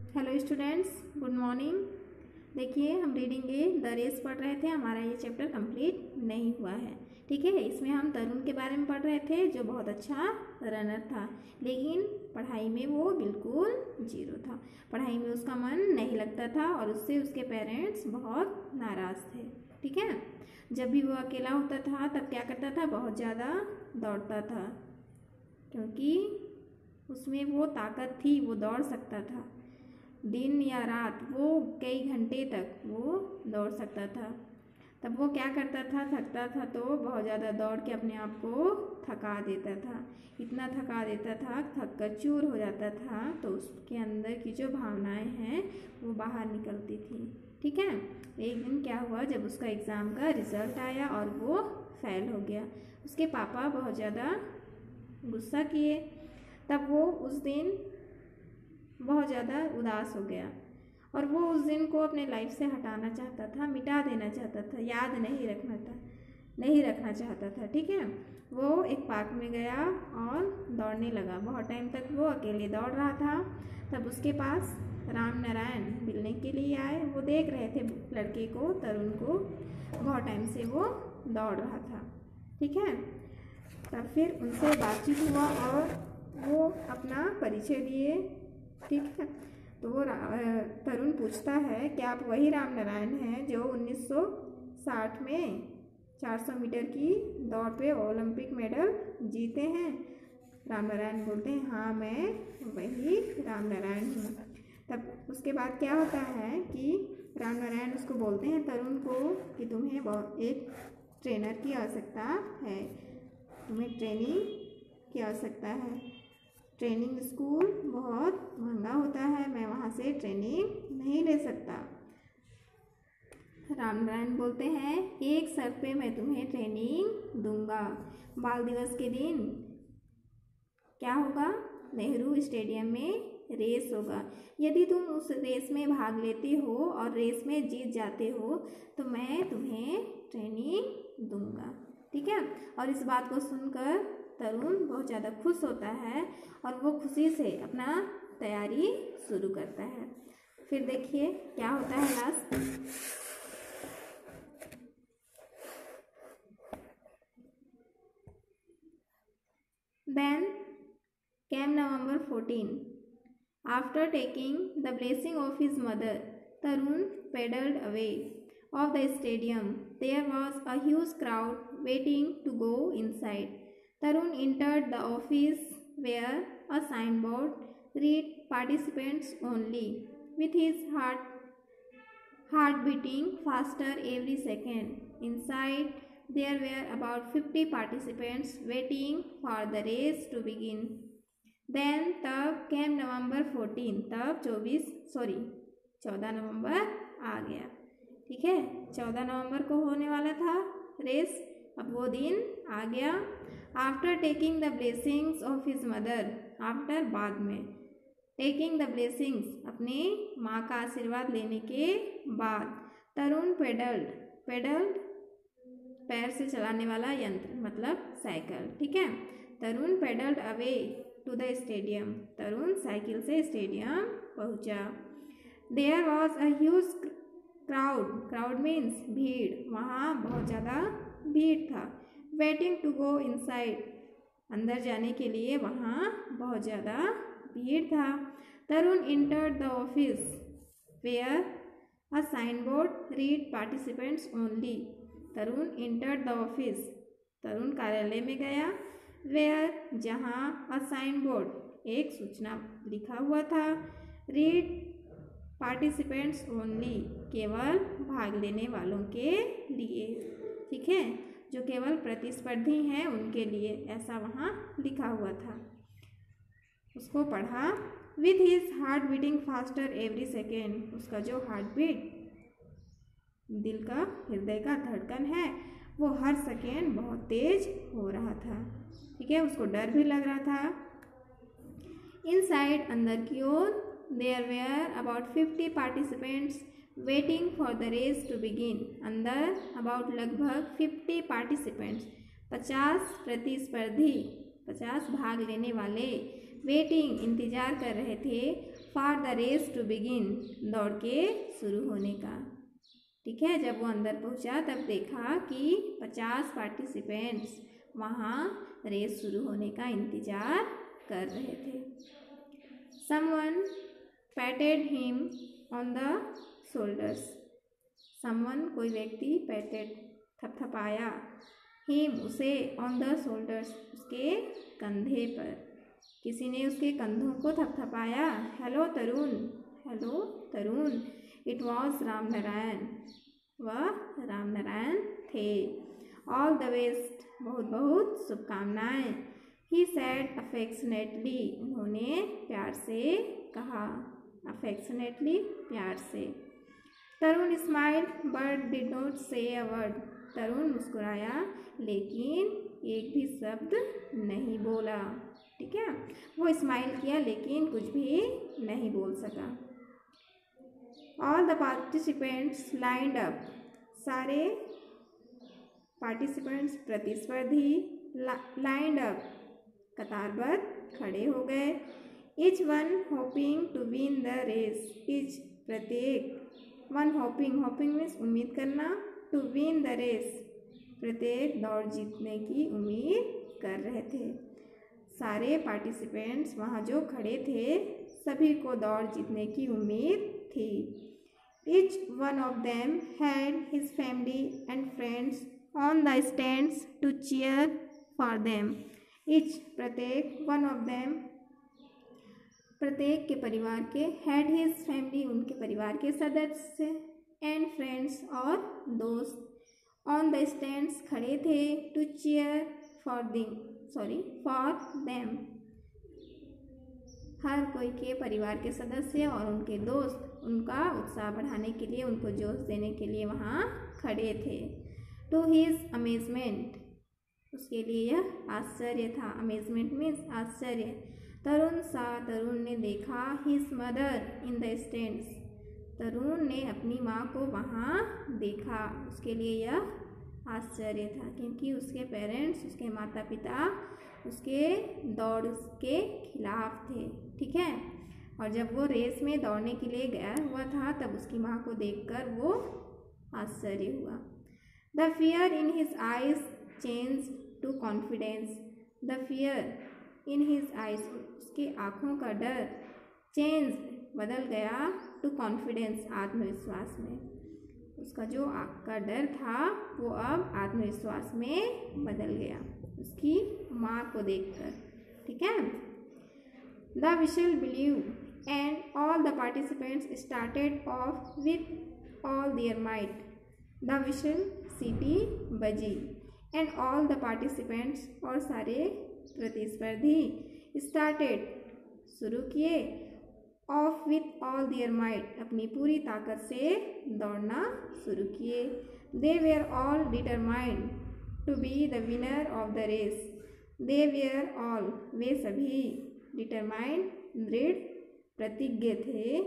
Hello students, good morning. देखिए, हम reading A the race पढ़ रहे थे। हमारा ये चैप्टर कंप्लीट नहीं हुआ है, ठीक है। इसमें हम तरुण के बारे में पढ़ रहे थे, जो बहुत अच्छा रनर था, लेकिन पढ़ाई में वो बिल्कुल जीरो था। पढ़ाई में उसका मन नहीं लगता था और उससे उसके पेरेंट्स बहुत नाराज़ थे, ठीक है। जब भी वो अकेला होता था तब क्या करता था, बहुत ज़्यादा दौड़ता था, क्योंकि उसमें वो ताकत थी, वो दौड़ सकता था। दिन या रात वो कई घंटे तक वो दौड़ सकता था। तब वो क्या करता था, थकता था तो बहुत ज़्यादा दौड़ के अपने आप को थका देता था। इतना थका देता था, थक कर चूर हो जाता था, तो उसके अंदर की जो भावनाएं हैं वो बाहर निकलती थी, ठीक है। एक दिन क्या हुआ, जब उसका एग्ज़ाम का रिज़ल्ट आया और वो फेल हो गया, उसके पापा बहुत ज़्यादा गुस्सा किए। तब वो उस दिन बहुत ज़्यादा उदास हो गया और वो उस दिन को अपने लाइफ से हटाना चाहता था, मिटा देना चाहता था, याद नहीं रखना चाहता था, ठीक है। वो एक पार्क में गया और दौड़ने लगा। बहुत टाइम तक वो अकेले दौड़ रहा था। तब उसके पास राम नारायण मिलने के लिए आए। वो देख रहे थे लड़के को, तरुण को, बहुत टाइम से वो दौड़ रहा था, ठीक है। तब फिर उनसे बातचीत हुआ और वो अपना परिचय दिए, ठीक है। तो वो तरुण पूछता है कि आप वही राम नारायण हैं जो 1960 में 400 मीटर की दौड़ पे ओलंपिक मेडल जीते हैं। राम नारायण बोलते हैं, हाँ मैं वही राम नारायण हूँ। तब उसके बाद क्या होता है कि राम नारायण उसको बोलते हैं, तरुण को, कि तुम्हें बहुत एक ट्रेनर की आवश्यकता है, तुम्हें ट्रेनिंग की आवश्यकता है। ट्रेनिंग स्कूल बहुत महंगा होता है, मैं वहाँ से ट्रेनिंग नहीं ले सकता। राम नारायण बोलते हैं, एक शर्त पे मैं तुम्हें ट्रेनिंग दूंगा। बाल दिवस के दिन क्या होगा, नेहरू स्टेडियम में रेस होगा। यदि तुम उस रेस में भाग लेते हो और रेस में जीत जाते हो तो मैं तुम्हें ट्रेनिंग दूंगा, ठीक है। और इस बात को सुनकर तरुण बहुत ज़्यादा खुश होता है और वो खुशी से अपना तैयारी शुरू करता है। फिर देखिए क्या होता है last. Then came November 14. After taking the blessing of his mother, Tarun pedaled away of the stadium. There was a huge crowd waiting to go inside. Tarun entered the office where a signboard read "Participants only." With his heart beating faster every second. Inside, there were about 50 participants waiting for the race to begin. Then तब came November 14. तब 14 नवंबर आ गया, ठीक है। 14 नवंबर को होने वाला था race, अब वो दिन आ गया। After taking the blessings of his mother, after बाद में, टेकिंग द ब्लेसिंग्स अपनी माँ का आशीर्वाद लेने के बाद, तरुण पेडल्ड पैर से चलाने वाला यंत्र, मतलब साइकिल, ठीक है। Tarun pedalled away to the stadium, Tarun cycle से स्टेडियम पहुंचा। There was a huge crowd means भीड़, वहाँ बहुत ज़्यादा भीड़ था। वेटिंग टू गो इनसाइड, अंदर जाने के लिए वहाँ बहुत ज़्यादा भीड़ था। Tarun entered the office where a sign board read participants only. Tarun entered the office, Tarun कार्यालय में गया। वेयर, जहाँ, अ साइन बोर्ड, एक सूचना लिखा हुआ था। रीड पार्टिसिपेंट्स ओनली, केवल भाग लेने वालों के लिए, ठीक है, जो केवल प्रतिस्पर्धी हैं उनके लिए, ऐसा वहाँ लिखा हुआ था। उसको पढ़ा। With his heart beating faster every second, उसका जो हार्ट बीट, दिल का, हृदय का धड़कन है, वो हर सेकेंड बहुत तेज हो रहा था, ठीक है। उसको डर भी लग रहा था। इनसाइड, अंदर की ओर, there were about 50 participants waiting for the race to begin. अंदर अबाउट लगभग 50 पार्टिसिपेंट्स, 50 प्रतिस्पर्धी, 50 भाग लेने वाले, वेटिंग इंतजार कर रहे थे, for the race to begin, दौड़ के शुरू होने का। ठीक है, जब वो अंदर पहुंचा तब देखा कि 50 पार्टिसिपेंट्स वहाँ रेस शुरू होने का इंतज़ार कर रहे थे। Someone patted him on the shoulders, someone कोई व्यक्ति पैटेड थपथपाया, हिम उसे, ऑन द शोल्डर्स उसके कंधे पर, किसी ने उसके कंधों को थपथपाया। Hello Tarun, hello Tarun, it was Ramnarayan, वह रामनारायण थे। ऑल द बेस्ट, बहुत बहुत शुभकामनाएं। ही सैड अफेक्शनेटली, उन्होंने प्यार से कहा, अफेक्शनेटली प्यार से। तरुण स्माइल बट डिड नॉट से अ वर्ड, तरुण मुस्कुराया लेकिन एक भी शब्द नहीं बोला। ठीक है, वो स्माइल किया लेकिन कुछ भी नहीं बोल सका। All the participants lined up, सारे पार्टिसिपेंट्स प्रतिस्पर्धी लाइंड अप कतारबद्ध खड़े हो गए। Each one hoping to win the race, each प्रत्येक, वन होपिंग, होपिंग मीन्स उम्मीद करना, टू विन द रेस प्रत्येक दौड़ जीतने की उम्मीद कर रहे थे। सारे पार्टिसिपेंट्स वहाँ जो खड़े थे सभी को दौड़ जीतने की उम्मीद थी। Each one of them had his family and friends on the stands to cheer for them. Each प्रत्येक, one of them प्रत्येक के परिवार के, had his family उनके परिवार के सदस्य, and friends और दोस्त, on the stands खड़े थे, to cheer for them हर कोई के परिवार के सदस्य और उनके दोस्त उनका उत्साह बढ़ाने के लिए, उनको जोश देने के लिए वहाँ खड़े थे। टू हिज अमेजमेंट, उसके लिए यह आश्चर्य था, अमेजमेंट मीन्स आश्चर्य। तरुण सा, तरुण ने देखा, his mother in the stands, तरुण ने अपनी माँ को वहाँ देखा, उसके लिए यह आश्चर्य था क्योंकि उसके पेरेंट्स, उसके माता पिता उसके दौड़ के खिलाफ थे। ठीक है, और जब वो रेस में दौड़ने के लिए गया हुआ था तब उसकी माँ को देखकर वो आश्चर्य हुआ। The fear in his eyes change to confidence, the fear in his eyes, उसकी आँखों का डर, चेंज बदल गया, टू कॉन्फिडेंस आत्मविश्वास में, उसका जो आँख का डर था वो अब आत्मविश्वास में बदल गया उसकी माँ को देखकर। ठीक है, the whistle blew and all the participants started off with all their might, the whistle सीटी बजी, एंड ऑल द पार्टिसिपेंट्स और सारे प्रतिस्पर्धी, स्टार्टेड शुरू किए, off with all their might अपनी पूरी ताकत से दौड़ना शुरू किए। They were all determined to be the winner of the race, they were all वे सभी, डिटरमाइंड दृढ़ प्रतिज्ञ थे,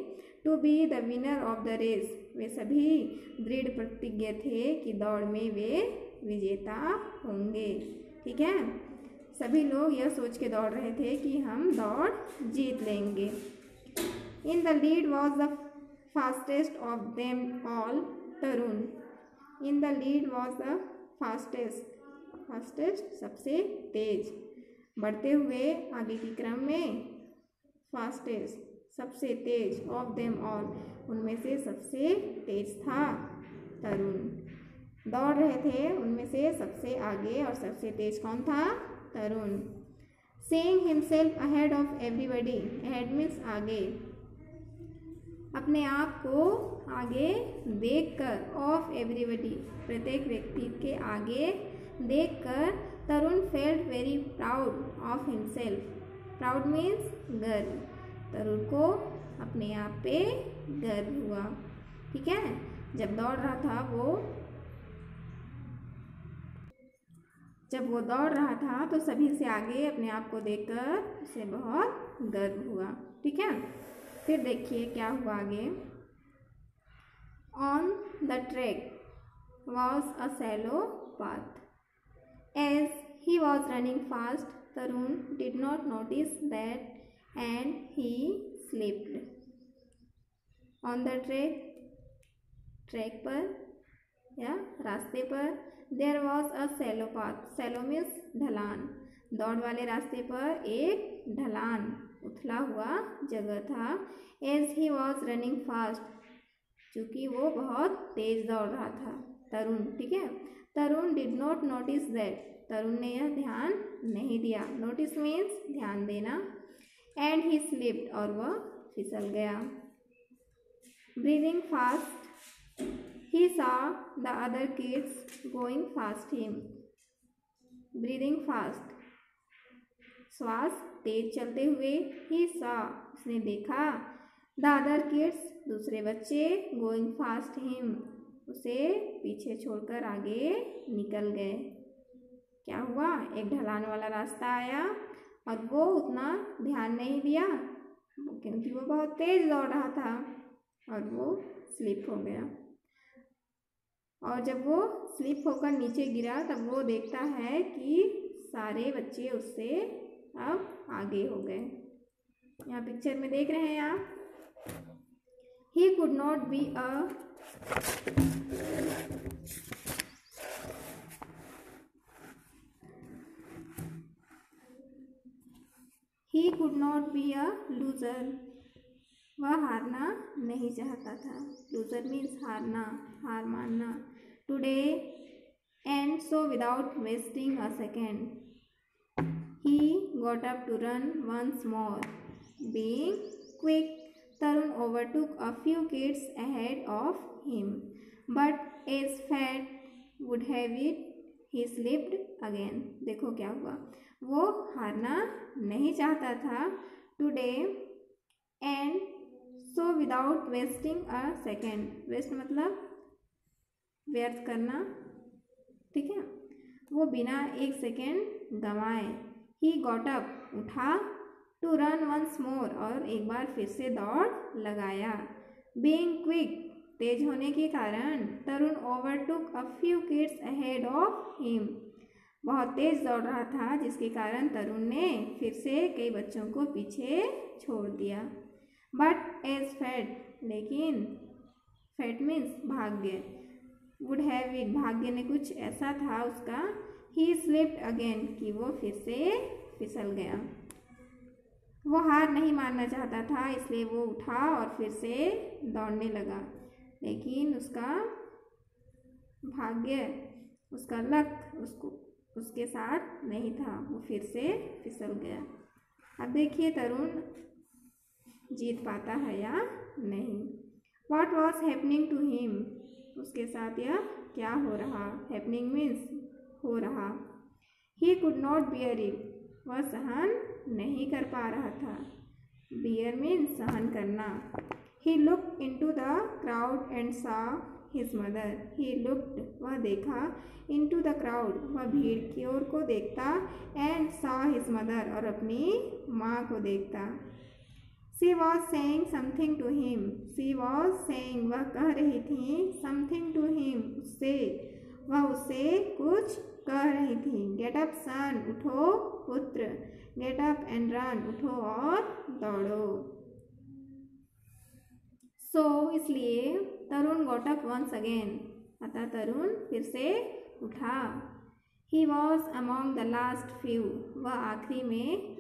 to be the winner of the race वे सभी दृढ़ प्रतिज्ञ थे कि दौड़ में वे विजेता होंगे। ठीक है, सभी लोग यह सोच के दौड़ रहे थे कि हम दौड़ जीत लेंगे। In the lead was the fastest of them all Tarun, in the lead was the fastest, fastest सबसे तेज, बढ़ते हुए आगे की क्रम में, फास्टेस्ट सबसे तेज, ऑफ देम ऑल उनमें से सबसे तेज था तरुण, दौड़ रहे थे उनमें से सबसे आगे और सबसे तेज कौन था? Tarun. Seeing himself ahead of everybody, ahead means आगे, अपने आप को आगे देखकर, ऑफ एवरीबडी प्रत्येक व्यक्ति के आगे देखकर Tarun felt very proud of himself, proud means गर्व, तरुण को अपने आप पे गर्व हुआ। ठीक है, जब दौड़ रहा था जब वो दौड़ रहा था तो सभी से आगे अपने आप को देखकर उसे बहुत गर्व हुआ। ठीक है, फिर देखिए क्या हुआ आगे। On the track was a shallow path, as he was running fast Tarun did not notice that and he slipped. On the track पर या रास्ते पर there was a shallow path, shallow means ढलान, दौड़ वाले रास्ते पर एक ढलान उथला हुआ जगह था। As he was running fast, चूँकि वो बहुत तेज दौड़ रहा था तरुण, ठीक है। तरुण डिड नॉट नोटिस दैट, तरुण ने यह ध्यान नहीं दिया, नोटिस मीन्स ध्यान देना। एंड ही स्लिप्ड, और वह फिसल गया। Breathing fast he saw the other kids going fast him, breathing fast श्वास तेज चलते हुए, ही सॉ उसने देखा, द अदर किड्स दूसरे बच्चे, गोइंग फास्ट हिम उसे पीछे छोड़कर आगे निकल गए। क्या हुआ, एक ढलान वाला रास्ता आया और वो उतना ध्यान नहीं दिया क्योंकि वो बहुत तेज दौड़ रहा था और वो स्लिप हो गया। और जब वो स्लिप होकर नीचे गिरा तब वो देखता है कि सारे बच्चे उससे अब आगे हो गए। यहाँ पिक्चर में देख रहे हैं आप, he could not be a loser, वह हारना नहीं चाहता था। लूजर मीन्स हारना, हार मानना। Today and so without wasting a second he got up to run once more, being quick Tarun overtook a few kids ahead of him, but as fate would have it, he slipped again. देखो क्या हुआ, वो हारना नहीं चाहता था। Today and so without wasting a second, waste मतलब व्यर्थ करना, ठीक है। वो बिना एक सेकेंड गंवाए, he got up उठा, टू रन वंस मोर और एक बार फिर से दौड़ लगाया। बीइंग क्विक तेज होने के कारण, Tarun overtook a few kids ahead of him, बहुत तेज दौड़ रहा था जिसके कारण तरुण ने फिर से कई बच्चों को पीछे छोड़ दिया। बट एज फेट, लेकिन फेट मीन्स भाग्य, वुड हैव इट भाग्य ने कुछ ऐसा था उसका, ही स्लिप्ड अगेन कि वो फिर से फिसल गया। वो हार नहीं मानना चाहता था इसलिए वो उठा और फिर से दौड़ने लगा, लेकिन उसका भाग्य, उसका लक उसके साथ नहीं था, वो फिर से फिसल गया। अब देखिए तरुण जीत पाता है या नहीं। What was happening to him, उसके साथ यह क्या हो रहा, हैपनिंग मीन्स हो रहा। He could not bear it, वह सहन नहीं कर पा रहा था, bear मीन्स सहन करना। He looked into the crowd and saw his mother, he looked वह देखा, into the crowd वह भीड़ की ओर को देखता, and saw his mother और अपनी माँ को देखता। She was saying something to him, she was saying वह कह रही थी, something to him उससे, वह उससे कुछ कह रही थी। गेट अप सन उठो पुत्र, गेट अप एंड रन उठो और दौड़ो। सो इसलिए तरुण गॉट अप वंस अगेन, अतः तरुण फिर से उठा। He was among the last few, वह आखिरी में,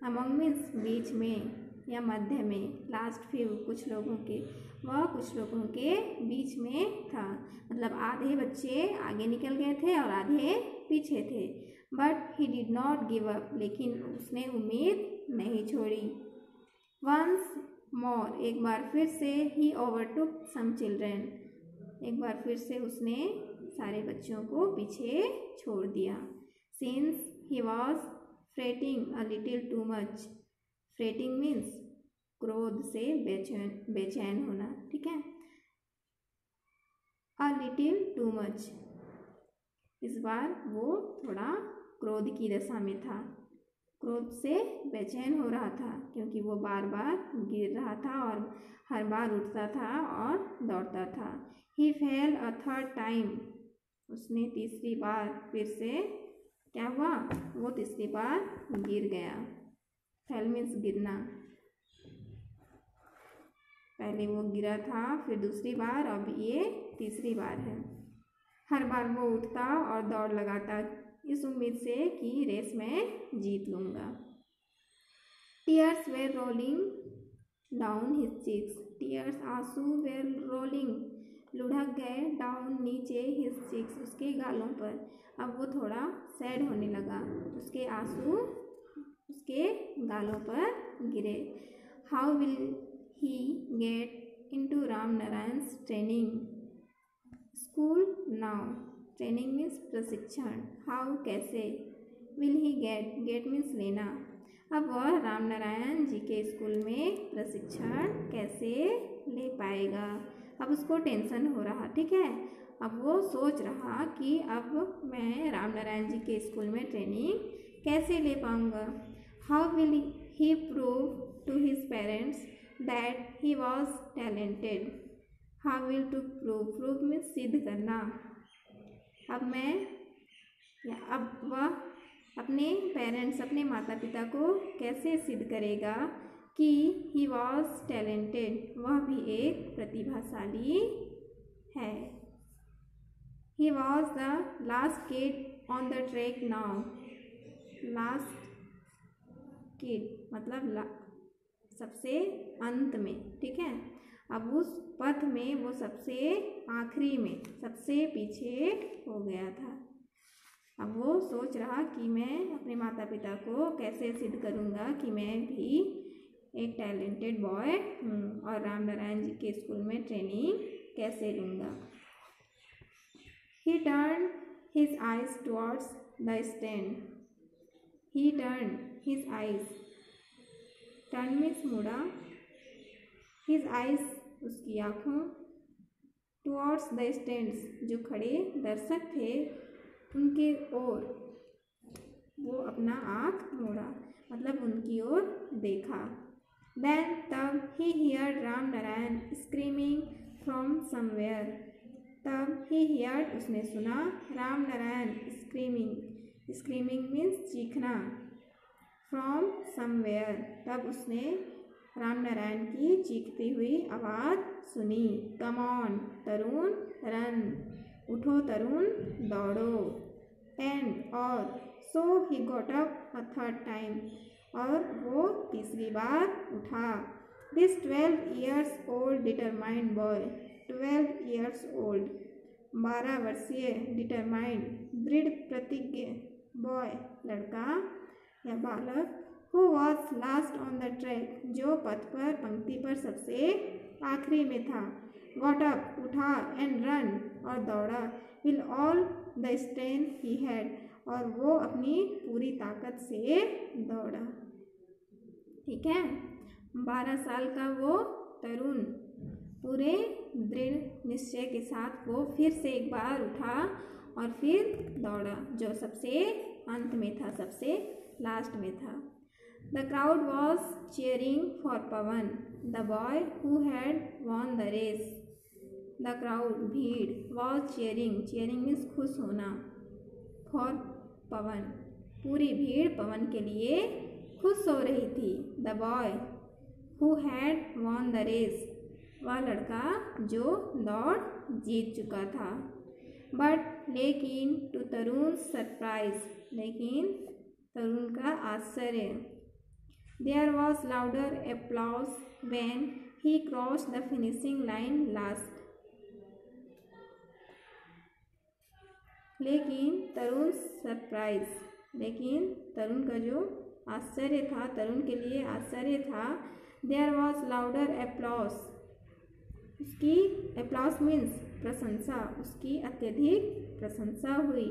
अमॉन्ग मीन्स बीच में या मध्य में, लास्ट फ्यू कुछ लोगों के, वह कुछ लोगों के बीच में था, मतलब आधे बच्चे आगे निकल गए थे और आधे पीछे थे। But he did not give up, लेकिन उसने उम्मीद नहीं छोड़ी। वंस मोर एक बार फिर से, ही ओवरटुक सम चिल्ड्रेन, एक बार फिर से उसने सारे बच्चों को पीछे छोड़ दिया। Since he was fretting a little too much, fretting means क्रोध से बेचैन होना, ठीक है। अ लिटिल टू मच, इस बार वो थोड़ा क्रोध की दशा में था, क्रोध से बेचैन हो रहा था क्योंकि वो बार बार गिर रहा था और हर बार उठता था और दौड़ता था। ही फेल अ थर्ड टाइम, उसने तीसरी बार फिर से क्या हुआ, वो तीसरी बार गिर गया। फेल मीन्स गिरना। पहले वो गिरा था, फिर दूसरी बार, अब ये तीसरी बार है। हर बार वो उठता और दौड़ लगाता इस उम्मीद से कि रेस में जीत लूँगा। Tears were rolling down his cheeks, tears आंसू वेर रोलिंग लुढ़क गए, डाउन नीचे, हिज चीक्स उसके गालों पर। अब वो थोड़ा सैड होने लगा, उसके आंसू उसके गालों पर गिरे। How will he get into Ram Narayan's training school now, training means प्रशिक्षण, हाउ कैसे, विल ही गेट मीन्स लेना। अब वह राम नारायण जी के स्कूल में प्रशिक्षण कैसे ले पाएगा। अब उसको टेंशन हो रहा, ठीक है। अब वो सोच रहा कि अब मैं राम नारायण जी के स्कूल में ट्रेनिंग कैसे ले पाऊँगा। How will he prove to his parents that he was talented, how will to prove means सिद्ध करना। अब वह अपने पेरेंट्स, अपने माता पिता को कैसे सिद्ध करेगा कि ही वॉज टैलेंटेड, वह भी एक प्रतिभाशाली है। He was the last kid on the track now, last kid मतलब सबसे अंत में, ठीक है। अब उस पथ में वो सबसे आखिरी में, सबसे पीछे हो गया था। अब वो सोच रहा कि मैं अपने माता पिता को कैसे सिद्ध करूँगा कि मैं भी एक टैलेंटेड बॉय हूँ और राम नारायण जी के स्कूल में ट्रेनिंग कैसे लूँगा। ही turn his eyes towards the stand, he turn his eyes, turn means मुड़ा, हिज आइज उसकी आँखों, टुवर्ड्स द स्टैंड्स जो खड़े दर्शक थे उनके ओर वो अपना आँख मोड़ा, मतलब उनकी ओर देखा। देन तब he heard Ram Narayan screaming from somewhere, तब ही हियर्ड उसने सुना Ram Narayan screaming, screaming means चीखना, फ्रॉम समवेयर तब उसने राम नारायण की चीखती हुई आवाज़ सुनी। कम ऑन तरुण रन, उठो तरुण दौड़ो, एंड और so he got up a third time और वो तीसरी बार उठा। This 12 years old determined boy, 12 years old 12 वर्षीय डिटरमाइंड दृढ़ प्रतिज्ञ बॉय लड़का या बालक, who was last on the track जो पथ पर पंक्ति पर सबसे आखिरी में था, गॉट अप उठा, एंड रन और दौड़ा, will all the strength he had और वो अपनी पूरी ताकत से दौड़ा, ठीक है। 12 साल का वो तरुण पूरे दृढ़ निश्चय के साथ वो फिर से एक बार उठा और फिर दौड़ा जो सबसे अंत में था, सबसे लास्ट में था। The crowd was cheering for Pawan, the boy who had won the race. The crowd भीड़ was cheering, cheering means खुश होना, for पवन पूरी भीड़ पवन के लिए खुश हो रही थी। The boy who had won the race वह लड़का जो दौड़ जीत चुका था। But लेकिन to तरुण सरप्राइज लेकिन तरुण का आश्चर्य, there was louder applause when he crossed the finishing line last. लेकिन तरुण सरप्राइज, लेकिन तरुण का जो आश्चर्य था, तरुण के लिए आश्चर्य था, there was louder applause उसकी applause means प्रशंसा, उसकी अत्यधिक प्रशंसा हुई।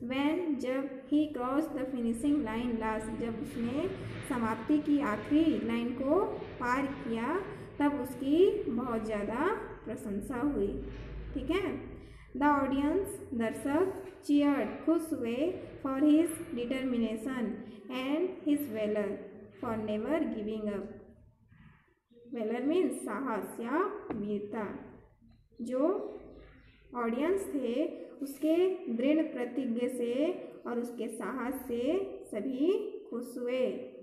when जब he crossed the finishing line last जब उसने समाप्ति की आखिरी लाइन को पार किया तब उसकी बहुत ज़्यादा प्रशंसा हुई, ठीक है। द ऑडियंस दर्शक चीयर्ड खुश हुए for his determination and his valour for never giving up, valour means साहस या वीरता। जो ऑडियंस थे उसके दृढ़ प्रतिज्ञा से और उसके साहस से सभी खुश हुए,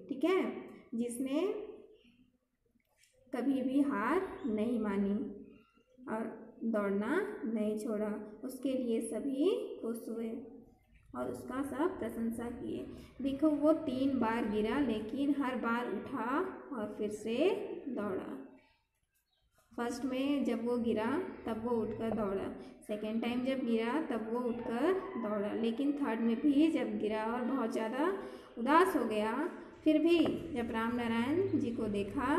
ठीक है। जिसने कभी भी हार नहीं मानी और दौड़ना नहीं छोड़ा। उसके लिए सभी खुश हुए और उसका सब प्रशंसा किए। देखो वो 3 बार गिरा लेकिन हर बार उठा और फिर से दौड़ा। फर्स्ट में जब वो गिरा तब वो उठकर दौड़ा, सेकेंड टाइम जब गिरा तब वो उठकर दौड़ा, लेकिन थर्ड में भी जब गिरा और बहुत ज़्यादा उदास हो गया, फिर भी जब राम नारायण जी को देखा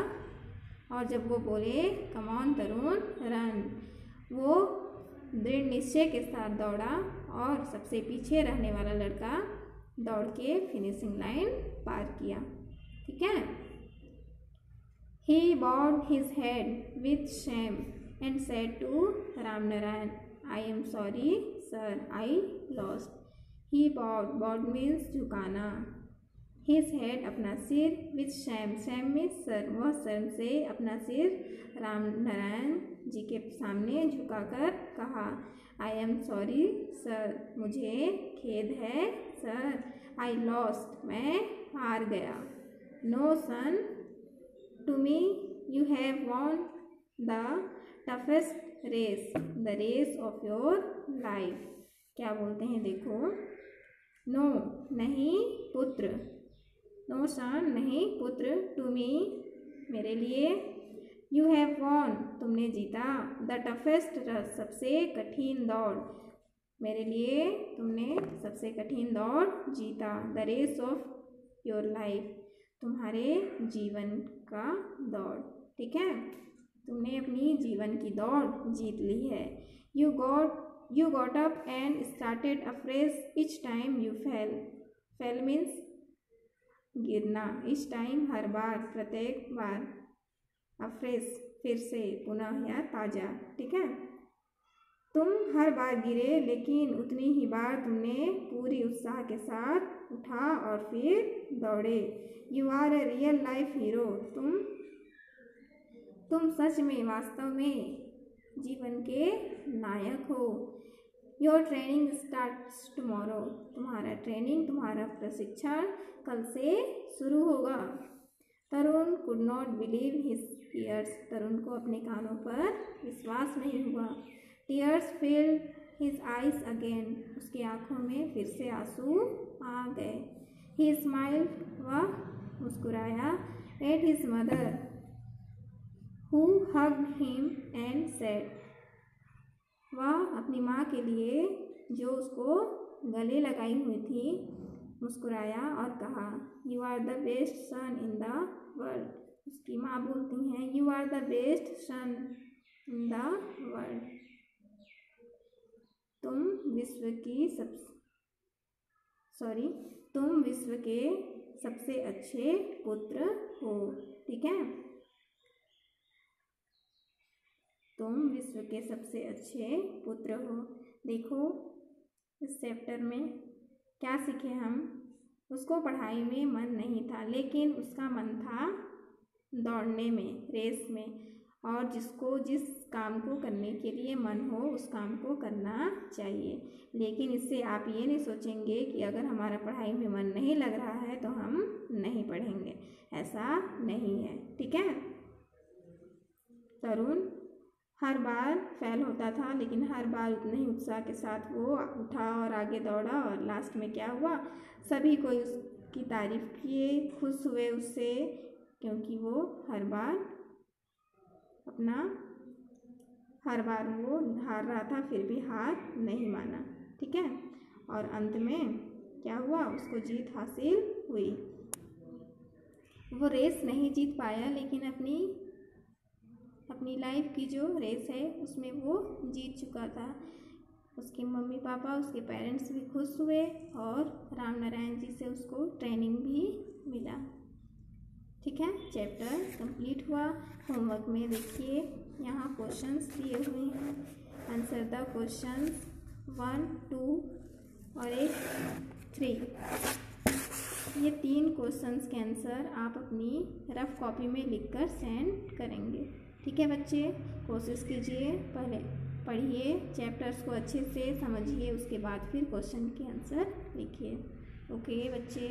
और जब वो बोले कम ऑन तरुण रन, वो दृढ़ निश्चय के साथ दौड़ा और सबसे पीछे रहने वाला लड़का दौड़ के फिनिशिंग लाइन पार किया। ठीक है। He bowed his head with shame and said to Ram Narayan, I am sorry, sir, I lost. He bowed means झुकाना। His head अपना सिर, with shame, shame means sir, वह शर्म से अपना सिर राम नारायण जी के सामने झुकाकर कहा, I am sorry, sir, मुझे खेद है सर, I lost, मैं हार गया। No son, to me you have won the toughest race, the race of your life। क्या बोलते हैं देखो, नो नहीं पुत्र, नो सन नहीं पुत्र, टू मी मेरे लिए, यू हैव वॉन तुमने जीता, द टफेस्ट रस सबसे कठिन दौड़, मेरे लिए तुमने सबसे कठिन दौड़ जीता, the race of your life तुम्हारे जीवन का दौड़। ठीक है, तुमने अपनी जीवन की दौड़ जीत ली है। You got up and started afresh each time you fail, fail means गिरना, ईच टाइम हर बार, प्रत्येक बार, अफ्रेश फिर से, पुनः या ताजा। ठीक है, तुम हर बार गिरे लेकिन उतनी ही बार तुमने पूरी उत्साह के साथ उठा और फिर दौड़े। You are a real life hero, तुम सच में वास्तव में जीवन के नायक हो। योर ट्रेनिंग स्टार्ट्स टुमारो, तुम्हारा ट्रेनिंग, तुम्हारा प्रशिक्षण कल से शुरू होगा। Tarun could not believe his ears, Tarun को अपने कानों पर विश्वास नहीं हुआ। Tears filled his eyes again, उसकी आंखों में फिर से आंसू आ गए। ही स्माइल्ड, वह मुस्कुराया। At his mother who hugged him and said, वह अपनी माँ के लिए जो उसको गले लगाई हुई थी मुस्कुराया और कहा, you are the best son in the world. उसकी माँ बोलती हैं, you are the best son in the world, तुम विश्व के सबसे अच्छे पुत्र हो। ठीक है, तुम विश्व के सबसे अच्छे पुत्र हो। देखो इस चैप्टर में क्या सीखे हम, उसको पढ़ाई में मन नहीं था लेकिन उसका मन था दौड़ने में, रेस में, और जिसको जिस काम को करने के लिए मन हो उस काम को करना चाहिए। लेकिन इससे आप ये नहीं सोचेंगे कि अगर हमारा पढ़ाई में मन नहीं लग रहा है तो हम नहीं पढ़ेंगे, ऐसा नहीं है। ठीक है, तरुण हर बार फेल होता था लेकिन हर बार उतने ही उत्साह के साथ वो उठा और आगे दौड़ा और लास्ट में क्या हुआ, सभी कोई उसकी तारीफ किए, खुश हुए उससे, क्योंकि वो हर बार वो हार रहा था फिर भी हार नहीं माना। ठीक है, और अंत में क्या हुआ, उसको जीत हासिल हुई। वो रेस नहीं जीत पाया लेकिन अपनी लाइफ की जो रेस है उसमें वो जीत चुका था। उसके मम्मी पापा, उसके पेरेंट्स भी खुश हुए और राम नारायण जी से उसको ट्रेनिंग भी मिला। ठीक है, चैप्टर कंप्लीट हुआ। होमवर्क में देखिए यहाँ क्वेश्चंस दिए हुए हैं, आंसर द क्वेश्चंस 1, 2 और 3। ये 3 क्वेश्चंस के आंसर आप अपनी रफ कॉपी में लिखकर सेंड करेंगे। ठीक है बच्चे, कोशिश कीजिए, पहले पढ़िए, चैप्टर्स को अच्छे से समझिए, उसके बाद फिर क्वेश्चन के आंसर लिखिए। ओके बच्चे।